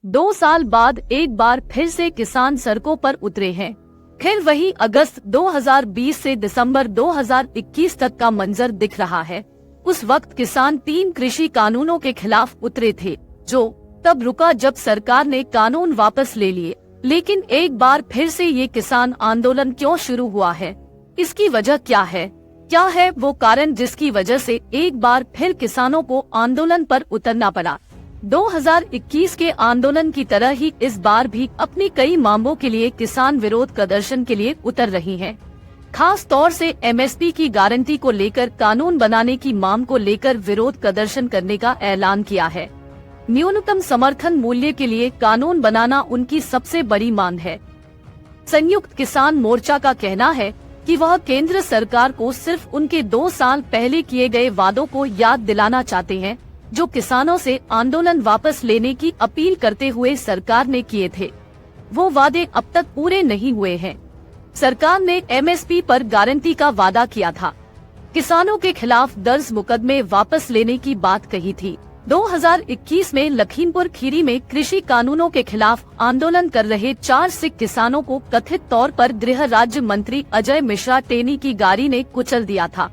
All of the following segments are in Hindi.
2 साल बाद एक बार फिर से किसान सड़कों पर उतरे हैं। खैर वही अगस्त 2020 से दिसंबर 2021 तक का मंजर दिख रहा है। उस वक्त किसान 3 कृषि कानूनों के खिलाफ उतरे थे, जो तब रुका जब सरकार ने कानून वापस ले लिए। लेकिन एक बार फिर से ये किसान आंदोलन क्यों शुरू हुआ है? इसकी वजह क्या है? क्या है वो कारण जिसकी वजह से एक बार फिर किसानों को आंदोलन पर उतरना पड़ा? 2021 के आंदोलन की तरह ही इस बार भी अपनी कई मांगों के लिए किसान विरोध प्रदर्शन के लिए उतर रही हैं। खास तौर से एमएसपी की गारंटी को लेकर कानून बनाने की मांग को लेकर विरोध प्रदर्शन करने का ऐलान किया है। न्यूनतम समर्थन मूल्य के लिए कानून बनाना उनकी सबसे बड़ी मांग है। संयुक्त किसान मोर्चा का कहना है कि वह केंद्र सरकार को सिर्फ उनके 2 साल पहले किए गए वादों को याद दिलाना चाहते हैं, जो किसानों से आंदोलन वापस लेने की अपील करते हुए सरकार ने किए थे। वो वादे अब तक पूरे नहीं हुए हैं। सरकार ने एमएसपी पर गारंटी का वादा किया था, किसानों के खिलाफ दर्ज मुकदमे वापस लेने की बात कही थी। 2021 में लखीमपुर खीरी में कृषि कानूनों के खिलाफ आंदोलन कर रहे 4 सिख किसानों को कथित तौर पर गृह राज्य मंत्री अजय मिश्रा टेनी की गाड़ी ने कुचल दिया था।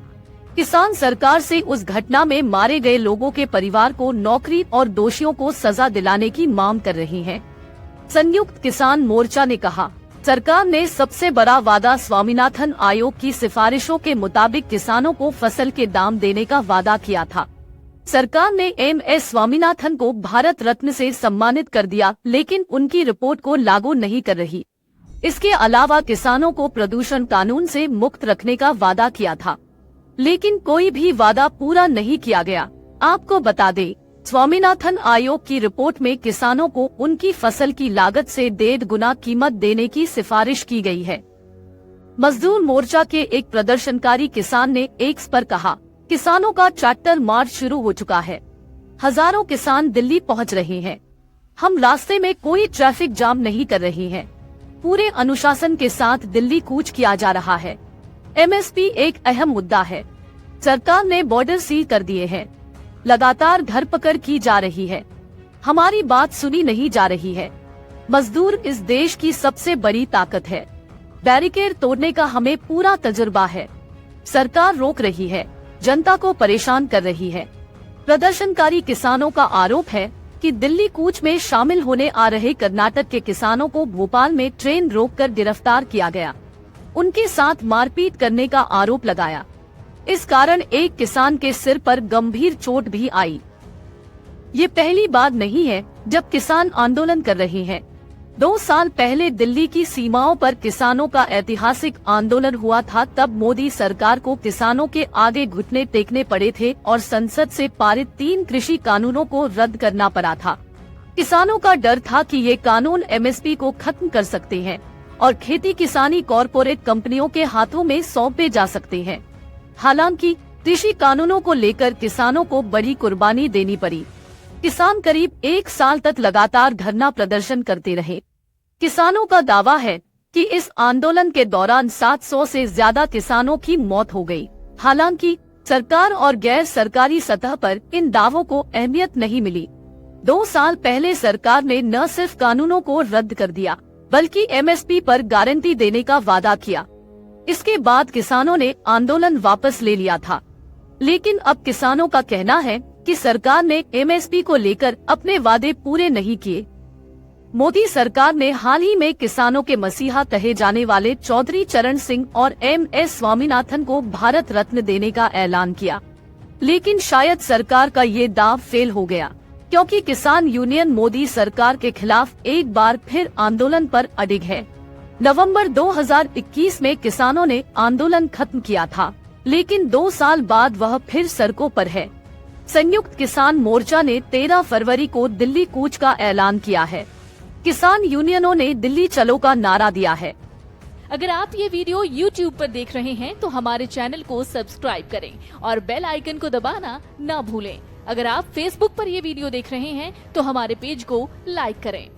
किसान सरकार से उस घटना में मारे गए लोगों के परिवार को नौकरी और दोषियों को सजा दिलाने की मांग कर रही है। संयुक्त किसान मोर्चा ने कहा, सरकार ने सबसे बड़ा वादा स्वामीनाथन आयोग की सिफारिशों के मुताबिक किसानों को फसल के दाम देने का वादा किया था। सरकार ने एम.एस. स्वामीनाथन को भारत रत्न से सम्मानित कर दिया, लेकिन उनकी रिपोर्ट को लागू नहीं कर रही। इसके अलावा किसानों को प्रदूषण कानून से मुक्त रखने का वादा किया था, लेकिन कोई भी वादा पूरा नहीं किया गया। आपको बता दें, स्वामीनाथन आयोग की रिपोर्ट में किसानों को उनकी फसल की लागत से 1.5 गुना कीमत देने की सिफारिश की गई है। मजदूर मोर्चा के एक प्रदर्शनकारी किसान ने एक्स पर कहा, किसानों का ट्रैक्टर मार्च शुरू हो चुका है। हजारों किसान दिल्ली पहुंच रहे हैं। हम रास्ते में कोई ट्रैफिक जाम नहीं कर रहे हैं। पूरे अनुशासन के साथ दिल्ली कूच किया जा रहा है। एमएसपी एक अहम मुद्दा है। सरकार ने बॉर्डर सील कर दिए हैं। लगातार धरपकड़ की जा रही है। हमारी बात सुनी नहीं जा रही है। मजदूर इस देश की सबसे बड़ी ताकत है। बैरिकेड तोड़ने का हमें पूरा तजुर्बा है। सरकार रोक रही है, जनता को परेशान कर रही है। प्रदर्शनकारी किसानों का आरोप है कि दिल्ली कूच में शामिल होने आ रहे कर्नाटक के किसानों को भोपाल में ट्रेन रोककर गिरफ्तार किया गया। उनके साथ मारपीट करने का आरोप लगाया। इस कारण एक किसान के सिर पर गंभीर चोट भी आई। ये पहली बार नहीं है जब किसान आंदोलन कर रहे हैं। 2 साल पहले दिल्ली की सीमाओं पर किसानों का ऐतिहासिक आंदोलन हुआ था। तब मोदी सरकार को किसानों के आगे घुटने टेकने पड़े थे और संसद से पारित 3 कृषि कानूनों को रद्द करना पड़ा था। किसानों का डर था कि ये कानून एमएसपी को खत्म कर सकते हैं और खेती किसानी कॉरपोरेट कंपनियों के हाथों में सौंपे जा सकते हैं। हालांकि कृषि कानूनों को लेकर किसानों को बड़ी कुर्बानी देनी पड़ी। किसान करीब 1 साल तक लगातार धरना प्रदर्शन करते रहे। किसानों का दावा है कि इस आंदोलन के दौरान 700 से ज्यादा किसानों की मौत हो गई। हालांकि सरकार और गैर सरकारी सतह पर इन दावों को अहमियत नहीं मिली। 2 साल पहले सरकार ने न सिर्फ कानूनों को रद्द कर दिया, बल्कि एमएसपी पर गारंटी देने का वादा किया। इसके बाद किसानों ने आंदोलन वापस ले लिया था, लेकिन अब किसानों का कहना है कि सरकार ने एमएसपी को लेकर अपने वादे पूरे नहीं किए। मोदी सरकार ने हाल ही में किसानों के मसीहा कहे जाने वाले चौधरी चरण सिंह और एम.एस. स्वामीनाथन को भारत रत्न देने का ऐलान किया, लेकिन शायद सरकार का ये दाव फेल हो गया, क्योंकि किसान यूनियन मोदी सरकार के खिलाफ एक बार फिर आंदोलन पर अडिग है। नवंबर 2021 में किसानों ने आंदोलन खत्म किया था, लेकिन 2 साल बाद वह फिर सड़कों पर है। संयुक्त किसान मोर्चा ने 13 फरवरी को दिल्ली कूच का ऐलान किया है। किसान यूनियनों ने दिल्ली चलो का नारा दिया है। अगर आप ये वीडियो YouTube पर देख रहे हैं तो हमारे चैनल को सब्सक्राइब करें और बेल आइकन को दबाना न भूलें। अगर आप Facebook पर ये वीडियो देख रहे हैं तो हमारे पेज को लाइक करें।